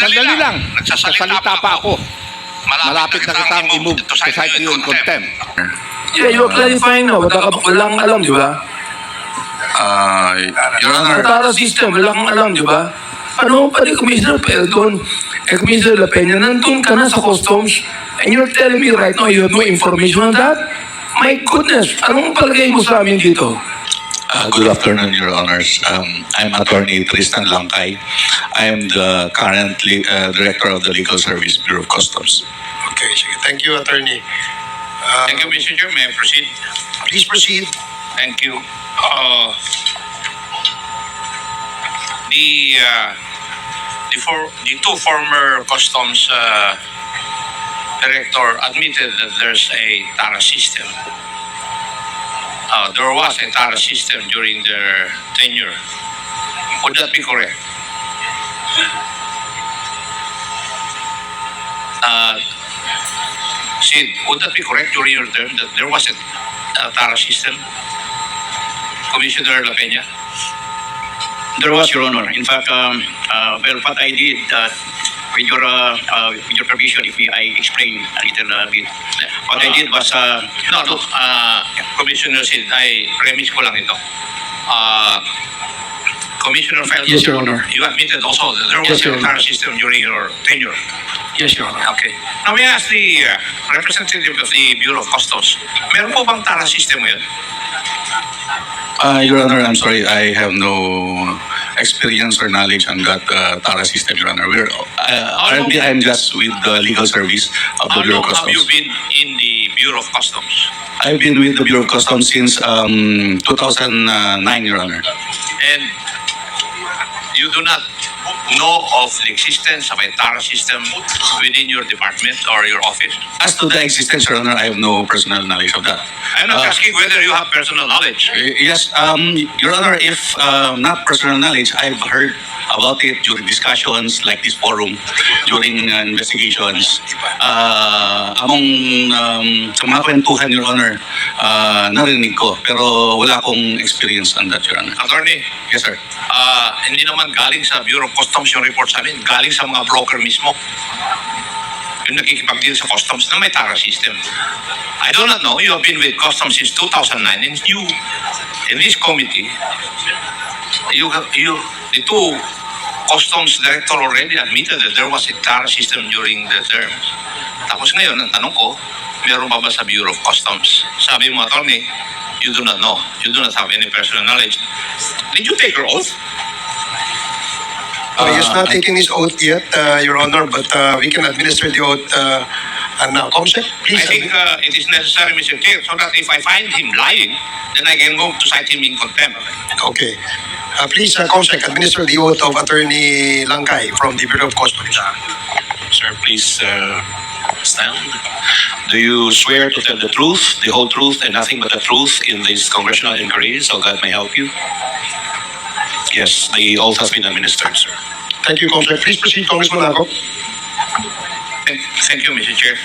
Sandali lang. Nagsasalita pa ako. Malapit na kitang i-move to cite you in contempt. Yeah, you're clarifying na. Wala kang alam, di ba? Your Honor, Sa Tara system, wala kang alam, di ba? Ano pa ni Commissioner Peldon? Commissioner La Peña, nandun ka na sa customs, and you're telling me right now you have no information on that? My goodness, anong palagay mo sa amin dito? good afternoon, Your Honors. I'm Atty. Tristan Langkay. I am the currently Director of the Legal Service Bureau of Customs. Okay, sige. Thank you, Attorney. Thank you, Mr. Chair. May I proceed? Please proceed. Thank you. The two former customs director admitted that there's a TARA system. There was a TARA system during their tenure. Would that be correct? Sid, would that be correct during your term that there was a TARA system? Commissioner La Peña? There was, Your Honor. In fact, well, what I did, with your permission, if I explain a little bit, what I did was... Commissioner Sid, I premise ko lang ito. Commissioner Felton, Yes, Your Honor. you admitted also that there was Yes, Your a Honor. TARA system during your tenure. Yes, Your Honor. Okay. Now, may I ask the representative of the Bureau of Customs, meron po bang TARA system ngayon? Your Honor, I'm sorry, I have no experience or knowledge on that TARA system, Your Honor. Currently, I'm just with the legal service of How the Bureau long of have you Customs. been in the Bureau of Customs? I've been with the Bureau of Customs since 2009, Your Honor. And you do not know of the existence of a TARA system within your department or your office? As to the existence, Your Honor, I have no personal knowledge of that. I'm not asking whether you have personal knowledge. Yes, Your Honor, if not personal knowledge, I've heard about it during discussions like this forum, during investigations. Among sa mga kwentuhan, Your Honor, narinig ko, pero wala akong experience on that, Your Honor. Attorney, Yes, sir. hindi naman galing sa Bureau of Customs yung report sa amin, galing sa mga broker mismo. Yung nakikipag-deal sa customs na may TARA system. I do not know, you have been with customs since 2009 and you, in this committee, the two customs director already admitted that there was a TARA system during the terms. Tapos ngayon, ang tanong ko, meron pa ba sa Bureau of Customs? Sabi mo, attorney, you do not know. You do not have any personal knowledge. Did you take your oath? He is not taking his oath yet, Your Honor, but we can administer the oath now. Comsec, please. I think it is necessary, Mr. Chair, so that if I find him lying, then I can go to cite him in contempt. Okay. Please, Comsec, administer the oath of Attorney Langkay from the Bureau of Customs. Sir, please stand. Do you swear to tell the truth, the whole truth, and nothing but the truth in this congressional inquiry, so God may help you? Yes, the oath has been administered, sir. Thank you, Comsec. Please proceed, Congressman Acop. Thank you, Mr. Chair.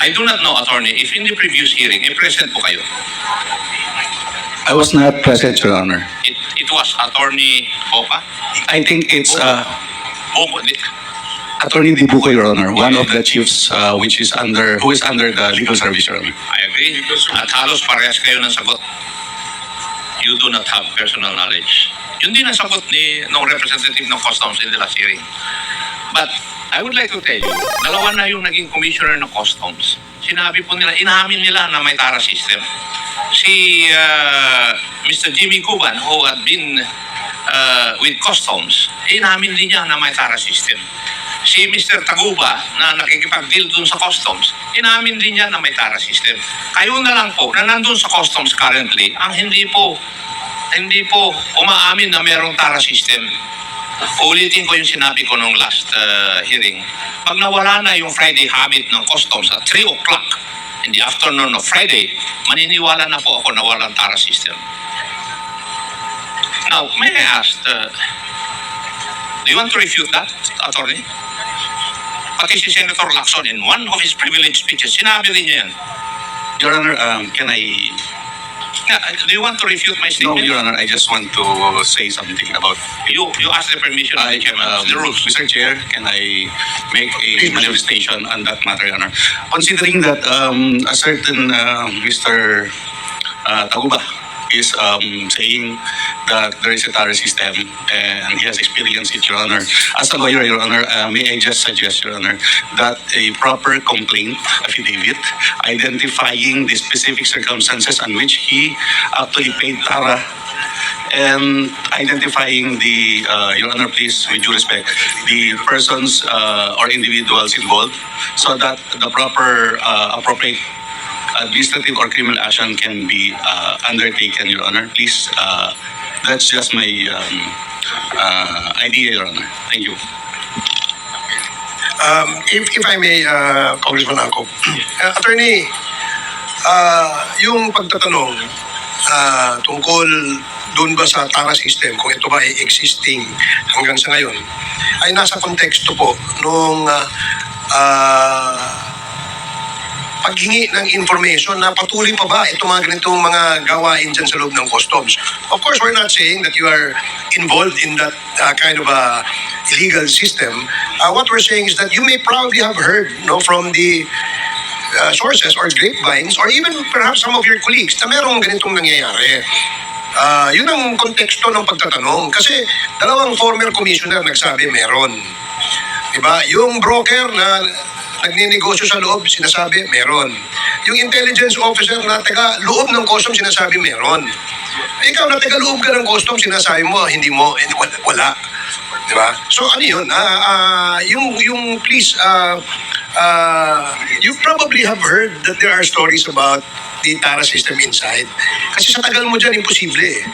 I do not know, attorney, if in the previous hearing, present po kayo. I was not present, Your Honor. It was Attorney Boca? I think it's Boca, Attorney Dibuco, Your Honor, one of the chiefs who is under the legal service, Your Honor. I agree. At halos parehas kayo ng sagot. You do not have personal knowledge. Yun din ang sagot ng representative ng Customs in the last hearing. But I would like to tell you, dalawa na yung naging commissioner ng Customs. Sinabi po nila, inamin nila na may TARA system. Si Mr. Jimmy Cuban, who had been with Customs, inamin din niya na may TARA system. Si Mr. Taguba, na nakikipag-deal dun sa Customs, inamin din niya na may TARA system. Kayo na lang po, na nandun sa Customs currently, ang hindi po umaamin na mayroong TARA system. Ulitin ko yung sinabi ko nung last hearing. Pag nawala na yung Friday habit ng Customs at 3 o'clock in the afternoon of Friday, maniniwala na po ako na walang TARA system. Now, may I ask, do you want to refute that, attorney? Pati si Senator Lacson in one of his privileged speeches, sinabi rin niya yan. Your Honor, can I Yeah, do you want to refute my No, statement? Your Honor, I just want to say something about You asked the permission of the chairman. The rules. Mr. Chair, can I make a manifestation on that matter, Your Honor? Considering that a certain Mr. Taguba is saying that there is a TARA system and he has experienced it, Your Honor. As a lawyer, Your Honor, may I just suggest, Your Honor, that a proper complaint affidavit identifying the specific circumstances on which he actually paid TARA and identifying the, Your Honor, please, with due respect, the persons or individuals involved so that the proper appropriate administrative or criminal action can be undertaken, Your Honor. Please, that's just my idea, Your Honor. Thank you. If I may, Congressman Acop, Attorney, yung pagtatanong tungkol doon ba sa TARA system, kung ito ba ay existing hanggang sa ngayon, ay nasa konteksto po nung paghingi ng information na patuloy pa ba itong mga ganitong mga gawain dyan sa loob ng customs. Of course, we're not saying that you are involved in that kind of illegal system. What we're saying is that you may probably have heard from the sources or grapevines or even perhaps some of your colleagues na merong ganitong nangyayari. Yun ang konteksto ng pagtatanong. Kasi dalawang former commissioner nagsabi meron. Diba? Yung broker na nagninegosyo sa loob, sinasabi, meron. Yung intelligence officer na taga-loob ng custom, sinasabi, meron. Ikaw na taga-loob ka ng custom, sinasabi mo, hindi mo, wala. Diba? So, ano yun? Yung please, you probably have heard that there are stories about the TARA system inside. Kasi sa tagal mo dyan, imposible eh.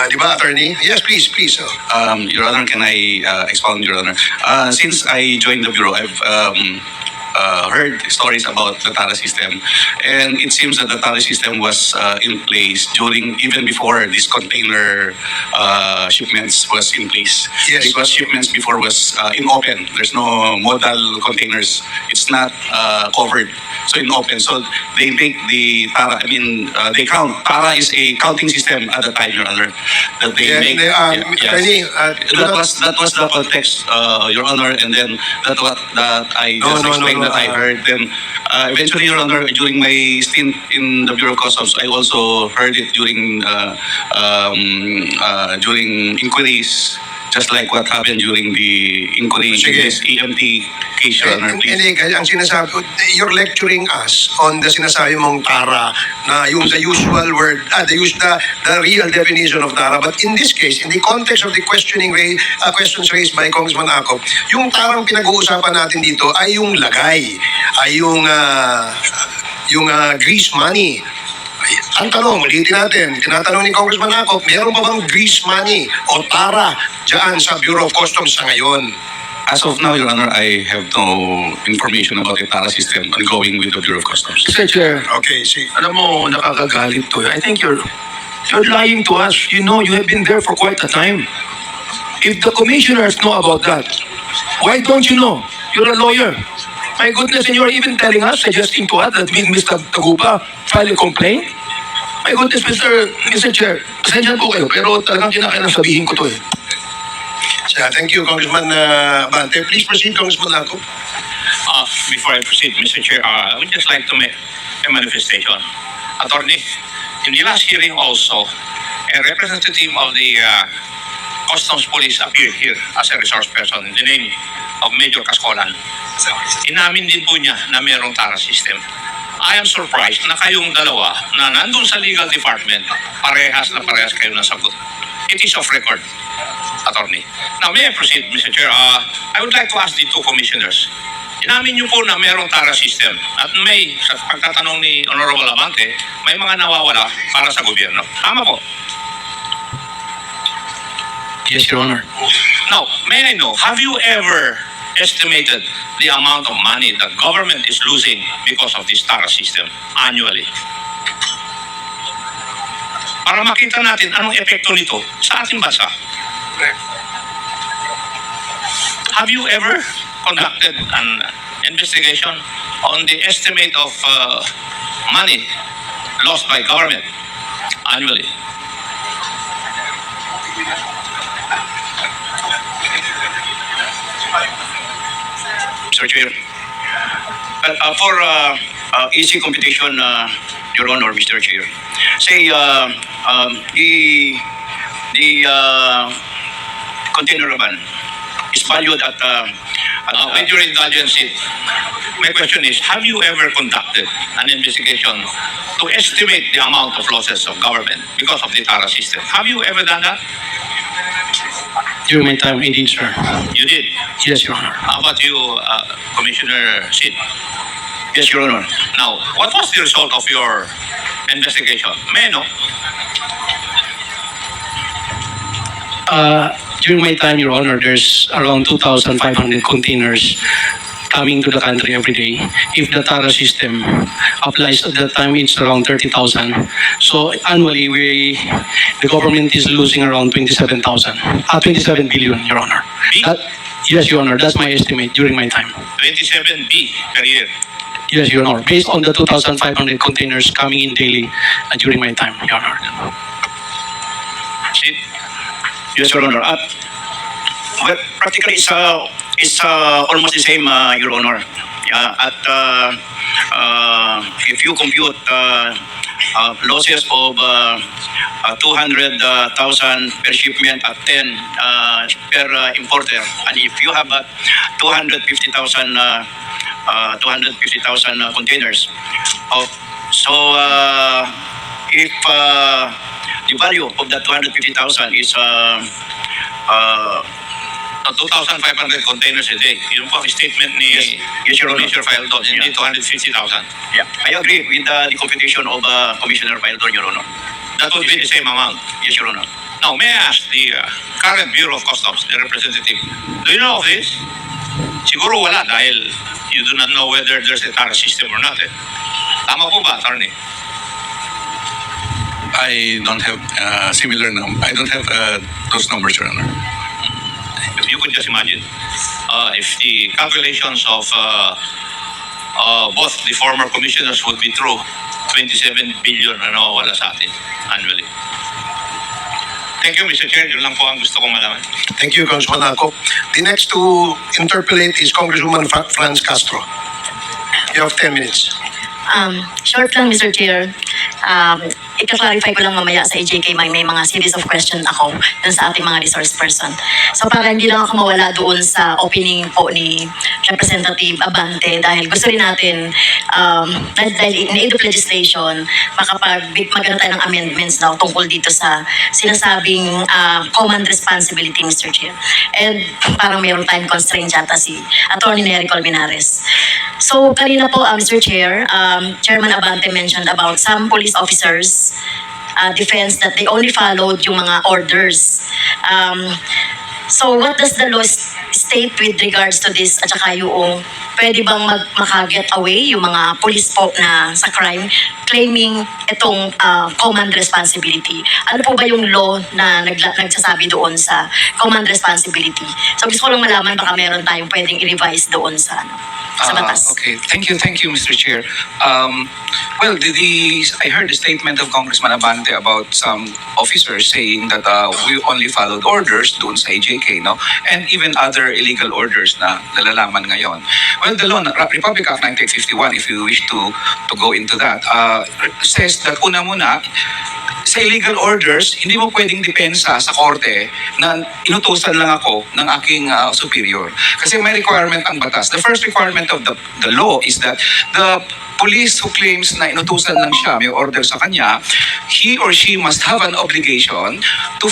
Di ba, Attorney? Yes, please. Your Honor, can I expound, Your Honor? Since I joined the Bureau, I've heard stories about the TARA system. And it seems that the TARA system was in place even before this container shipments was in place. Yes. Because shipments before was in open. There's no modal containers. It's not covered. So in open. So they make the TARA, they count. TARA is a counting system at the time, Your Honor. That they make. Attorney, That was the context, Your Honor, and then that I just explained that I heard. Then eventually, Your Honor, during my stint in the Bureau of Customs, I also heard it during inquiries, just like what happened during the inquiry in Sige. this EMT case, Your Honor. Please. Ang sinasabi, you're lecturing us on the sinasabi mong TARA na yung the usual word, the real definition of TARA. But in this case, in the context of the questions raised by Congressman Acop, yung TARA pinag-uusapan natin dito ay yung lagay, ay yung grease money. Ang tanong, ulitin natin, tinatanong ni Congressman Acop, meron pa bang grease money o TARA dyan sa Bureau of Customs sa ngayon? As of now, Your Honor, I have no information about the TARA system ongoing with the Bureau of Customs. Mr. Chair, Okay, see. alam mo, nakakagalit to. I think you're lying to us. You know, you have been there for quite a time. If the commissioners know about that, why don't you know? You're a lawyer. My goodness, and you're even telling us, suggesting to us that Mr. Taguba file a complaint? My goodness, Mr. Chair, pasensya po kayo, pero talagang kinakailangan sabihin ko to eh. Thank you, Congressman Abante. Please proceed, Congressman Acop. Before I proceed, Mr. Chair, I would just like to make a manifestation. Attorney, in the last hearing also, a representative of the Customs Police appeared here as a resource person in the name of Major Cascolan. Inamin din po niya na mayroong TARA system. I am surprised na kayong dalawa na nandun sa legal department, parehas kayo ng sagot. It is off record, Attorney. Now, may I proceed, Mr. Chair? I would like to ask the two commissioners. Inamin niyo po na mayroong TARA system at sa pagtatanong ni Honorable Abante, may mga nawawala para sa gobyerno. Tama po? Yes, Your Honor. Now, may I know, have you ever estimated the amount of money that government is losing because of this TARA system annually? Para makita natin anong epekto nito sa ating bansa. Have you ever conducted an investigation on the estimate of money lost by government annually? Mr. Chair. For easy computation, Your Honor, Mr. Chair, say the container ban is valued at With your indulgence, my question is, have you ever conducted an investigation to estimate the amount of losses of government because of the TARA system? Have you ever done that? During my time, indeed, sir. You did. Yes, Your Honor. How about you, Commissioner Sid? yes, Your Honor. Now, what was the result of your investigation? May I know? During my time, Your Honor, there's around 2,500 containers coming to the country every day. If the TARA system applies at that time, it's around 30,000. So annually, the government is losing around 27 billion, Your Honor. Yes, Your Honor, that's my estimate during my time. 27B per year. Yes, Your Honor, based on the 2,500 containers coming in daily during my time, Your Honor. Sid? Yes, Your Honor. Well, practically it's almost the same, Your Honor. If you compute losses of 200,000 per shipment at 10 per importer, and if you have 250,000 containers, if the value of that 250,000 is 2,500 containers a day. Yun po ang statement ni Yes, Your Honor. Commissioner Faildon, hindi 250,000. yeah, I agree with the computation of Commissioner Faildon, Your Honor. That would be the same amount. Yes, Your Honor. Now, may I ask the current Bureau of Customs, the representative, do you know of this? Siguro wala dahil you do not know whether there's a TARA system or not. Tama po ba, attorney? I don't have I don't have those numbers, Your Honor. If you could just imagine, if the calculations of both the former commissioners would be true, 27 billion na nawawala sa atin annually. Thank you, Mr. Chair. Yun lang po ang gusto kong malaman. Thank you, Congressman Acop. The next to interpolate is Congresswoman Franz Castro. You have 10 minutes. Short lang, Mr. Chair. Ika-clarify ko lang mamaya sa AJK, may mga series of question ako dun sa ating mga resource person. So para hindi lang ako mawala doon sa opening po ni Representative Abante dahil gusto rin natin, dahil in aid of legislation, magkaroon tayo ng amendments daw tungkol dito sa sinasabing common responsibility, Mr. Chair. And parang mayroon tayong constraint yata si Atty. Nery Colmenares. So kanina po, Mr. Chair, Chairman Abante mentioned about some police officers defense that they only followed yung mga orders. So what does the law state with regards to this? At saka yung pwede bang makaget away yung mga police po na sa crime claiming itong command responsibility? Ano po ba yung law na nagsasabi doon sa command responsibility? So gusto ko lang malaman baka meron tayong pwedeng i-revise doon sa batas. Okay, thank you, Mr. Chair. Well, I heard the statement of Congressman Abante about some officers saying that we only followed orders doon sa AJK, no? And even other illegal orders na nalalaman ngayon. Well, the law, Republic Act 1951, if you wish to go into that, says that una muna, sa illegal orders, hindi mo pwedeng depensa sa korte na inutusan lang ako ng aking superior. Kasi may requirement ang batas. The first requirement of the law is that the police who claims na inutusan lang siya, may order sa kanya, he or she must have an obligation to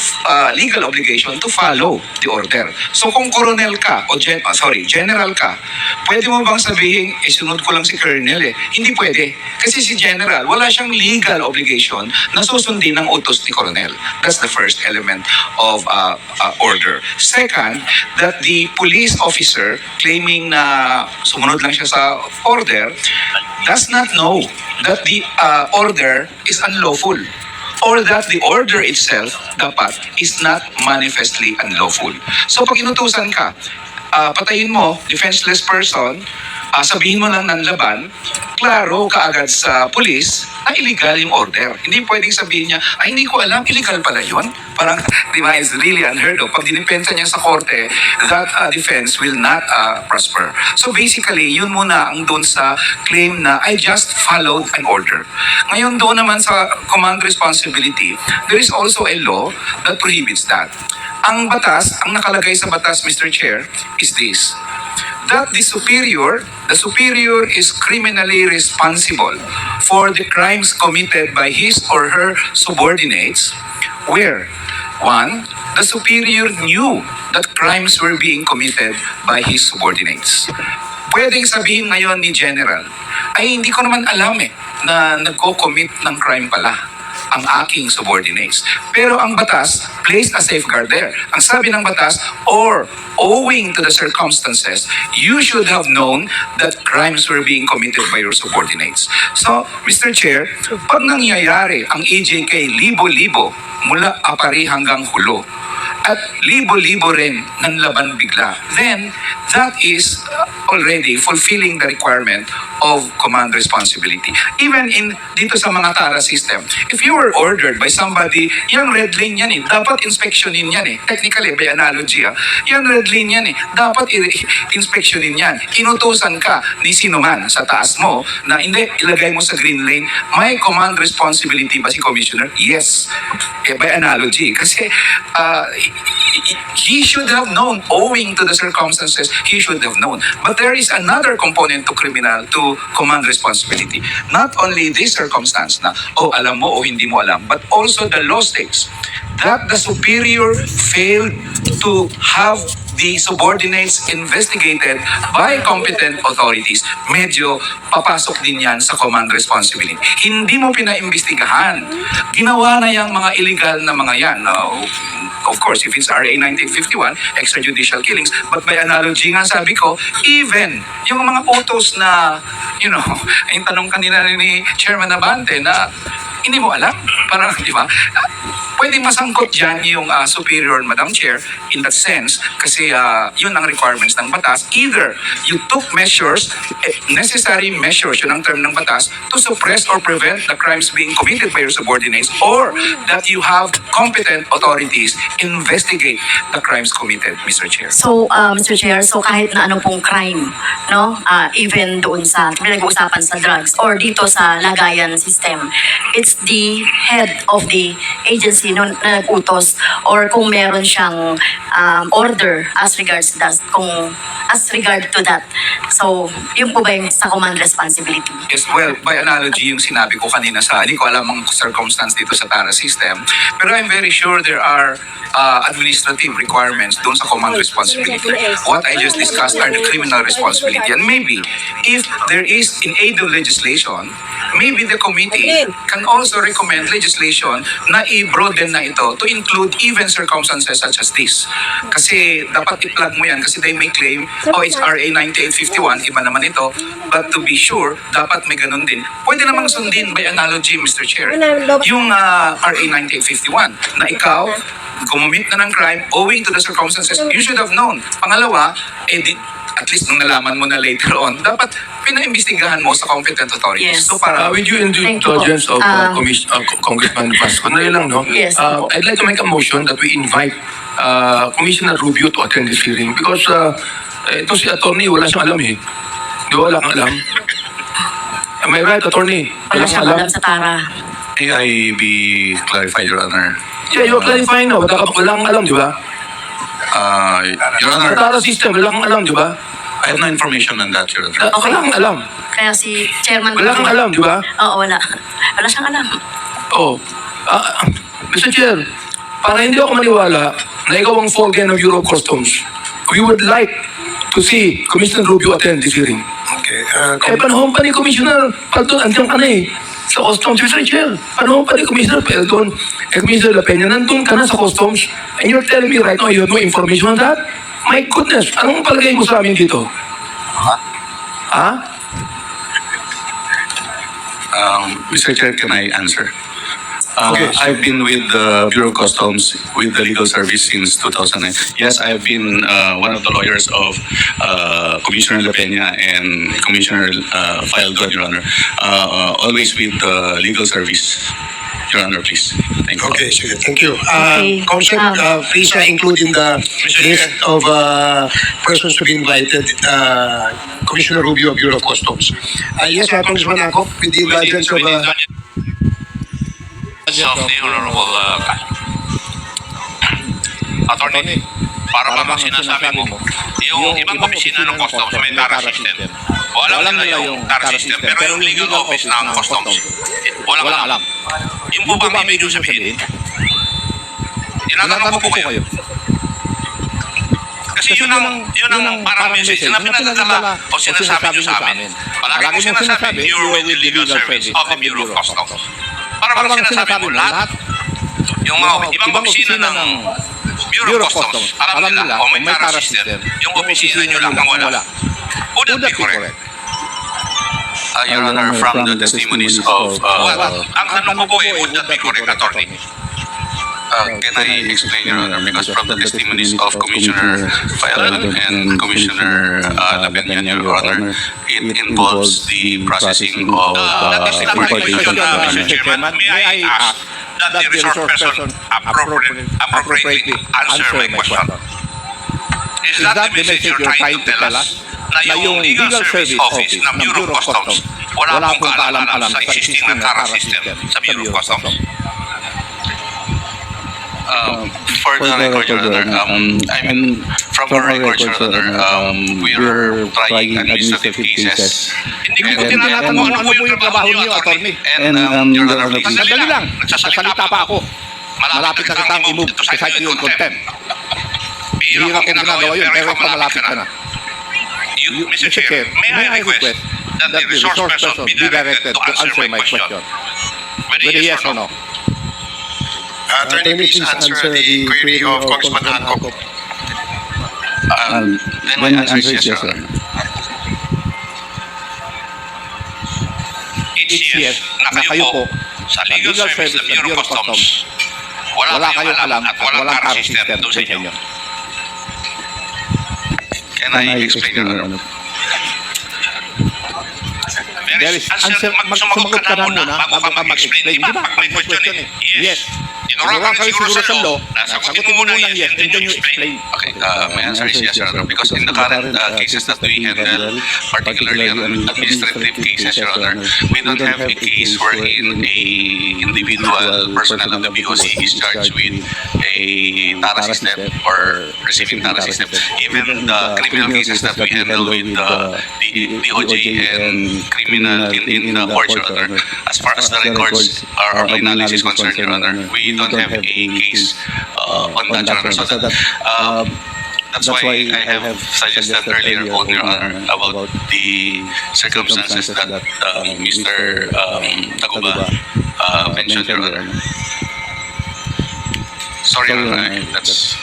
legal obligation to follow the order. So kung colonel ka o general ka, pwede mo bang sabihin sunod ko lang si colonel Hindi pwede. Kasi si general, wala siyang legal obligation na susundin ng utos ni colonel. That's the first element of order. Second, that the police officer claiming na sumunod lang siya sa order does not know that the order is unlawful or that the order itself dapat is not manifestly unlawful. So pag inutusan ka, patayin mo defenseless person, sabihin mo lang ng laban, klaro kaagad sa pulis na illegal yung order. Hindi pwedeng sabihin niya, ay hindi ko alam, illegal pala yun. Parang, di ba, it's really unheard of. Pag dinipensa niya sa korte, that defense will not prosper. So basically, yun muna ang doon sa claim na I just followed an order. Ngayon doon naman sa command responsibility, there is also a law that prohibits that. Ang batas, ang nakalagay sa batas, Mr. Chair, is this: that the superior is criminally responsible for the crimes committed by his or her subordinates where, one, the superior knew that crimes were being committed by his subordinates. Pwedeng sabihin ngayon ni General, ay hindi ko naman alam na nagko-commit ng crime pala ang aking subordinates. Pero ang batas placed a safeguard there. Ang sabi ng batas, or owing to the circumstances, you should have known that crimes were being committed by your subordinates. So, Mr. Chair, pag nangyayari ang EJK libo-libo mula apari hanggang hulo, at libo-libo rin ng laban bigla, then that is already fulfilling the requirement of command responsibility. Even in dito sa mga TARA system, if you were ordered by somebody, yung red lane yan dapat inspectionin yan Technically, by analogy, yung red lane yan dapat inspectionin yan. Inutusan ka ni sino man sa taas mo na hindi, ilagay mo sa green lane, may command responsibility ba si Commissioner? Yes. By analogy. Kasi he should have known, owing to the circumstances, he should have known. But there is another component to command responsibility. Not only this circumstance na, alam mo o hindi mo alam, but also the law states that the superior failed to have the subordinates investigated by competent authorities. Medyo papasok din yan sa command responsibility. Hindi mo pinaimbestigahan. Ginawa na yung mga illegal na mga yan. Of course, if it's RA 1951, extrajudicial killings. But by analogy nga sabi ko, even yung mga utos na, yung tanong kanina ni Chairman Abante na hindi mo alam. Parang, di ba? Pwedeng masangkot dyan yung superior, Madam Chair, in that sense, kasi yun ang requirements ng batas. Either you took measures, necessary measures, yun ang term ng batas, to suppress or prevent the crimes being committed by your subordinates, or that you have competent authorities investigate the crimes committed, Mr. Chair. So, Mr. Chair, so kahit na anong pong crime, no? Even doon sa pinag-uusapan sa drugs or dito sa lagayan system, it's the head of the agency no, na nag-utos or kung meron siyang order as regards to that. So, yun po ba yung sa command responsibility? Yes, well, by analogy, yung sinabi ko kanina hindi ko alam ang circumstance dito sa TARA system, pero I'm very sure there are administrative requirements doon sa command responsibility. What I just discussed are the criminal responsibility. And maybe, if there is in aid of legislation, maybe the committee can also recommend legislation na i-broaden na ito to include even circumstances such as this. Kasi dapat i-plug mo yan kasi they may claim, it's RA 9851, iba naman ito. But to be sure, dapat may ganun din. Pwede namang sundin by analogy, Mr. Chair. Yung RA 9851 na ikaw, gumamit na ng crime owing to the circumstances, you should have known. Pangalawa, at least nung nalaman mo na later on, dapat pinaimbestigahan mo sa competent authorities. Yes. So para With you indulgence of Congressman Vasco, lang, no? Yes. I'd like to make a motion that we invite Commissioner Rubio to attend this hearing because ito si attorney, wala siyang alam Di ba, wala kang alam? Am I right, attorney? Wala siyang alam sa TARA. May I be clarified, Your Honor? Yeah, you're clarifying now. Wala kang alam, di ba? Your Sa Honor, TARA system, wala kang alam, di ba? I have no information on that, Your Honor. Wala kang alam. Kaya si Chairman... Wala kang alam, di ba? Oo, wala. Wala siyang alam. Mr. Chair, para hindi ako maniwala na ikaw ang Folgen of Euro Customs, we would like to see Commissioner Rubio attend this hearing. Okay. Panahon pa ni Commissioner Paldon, andiyan ka na sa Customs, Mr. Chair. Panahon pa ni Commissioner Paldon, Commissioner La Peña, nandun ka na sa Customs, and you're telling me right now you have no information on that? My goodness, anong palagay mo sa amin dito? Mr. Chair, can I answer? I've been with the Bureau of Customs with the legal service since 2009. Yes, I've been one of the lawyers of Commissioner La Peña and Commissioner Falcon, Your Honor. Always with the legal service, Your Honor, please. Thank you. Okay, sige. Thank you. Okay. Congressman, please include in the list of persons to be invited, Commissioner Rubio of Bureau of Customs. Yes, Congressman Acop, with the indulgence of... of the Honorable Attorney, para bang sinasabi mo, yung ibang opisina ng Customs may TARA system. O alam nila yung TARA system, pero yung legal office ng Customs, walang alam. Yung po bang ibig sabihin? Tinatanong ko po kayo. Kasi yun ang parang message na pinadadala o sinasabi nyo sa amin. Palagi mo sinasabi, you're with the legal service of the Bureau of Customs. Para bang sinasabi mo lahat, yung mga ibang opisina ng Bureau of Customs, alam nila o may TARA system, yung opisina nyo lang ang wala. Would that be correct? Your Honor, from the testimonies of... Ang tanong ko po would that be correct, Attorney? Can I explain, Your Honor? Because from the testimonies of Commissioner Falcon and Commissioner La Peña, Your Honor, it involves the processing of importation. Mr. Chairman, may I ask that the resource person appropriately answer my question? Is that the message you're trying to tell us? Na yung legal service office ng Bureau of Customs wala pong kaalam-alam sa existing na TARA system sa Bureau of Customs? For the record, Your Honor, I mean, from the record, Your Honor, we are trying administrative cases. Hindi ko po tinatanong ano po yung trabaho niyo, Attorney. And, Your Honor, please. Sandali lang, nagsasalita pa ako. Malapit na kitang i-move to cite you in contempt. Bihira kong ginagawa yun, pero ito malapit ka na. Mr. Chair, may I request that the resource person be directed to answer my question? Whether yes or no? Attorney, please answer the query of Congressman Acop. Then my answer is yes, Your Honor. It's yes na kayo po sa legal service ng Bureau of Customs wala kayong alam at walang TARA system doon sa inyo. Can I explain, Your Honor? Sumagot ka na muna bago ka mag-explain. Di ba? Pag may question eh. Yes. Tinuruan ka siguro sa law. Sagutin mo muna yes and then you explain. Okay, my answer is yes, Your Honor, because in the current cases that we handle, particularly on administrative cases, Your Honor, we don't have a case wherein a individual personnel of the BOC is charged with a TARA system or receiving TARA system. Even the criminal cases that we handle with the DOJ and criminal in the court, Your Honor, as far as the records or analysis is concerned, Your Honor, we don't have a case on that, Your Honor. So that's why I have suggested earlier on, Your Honor, about the circumstances that Mr. Taguba mentioned, Your Honor. Sorry, Your Honor, that's...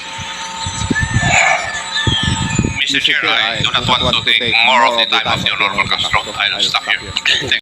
Mr. Chair, I do not want to take more of the time of the honorable construct. I'll stop here. Thank you.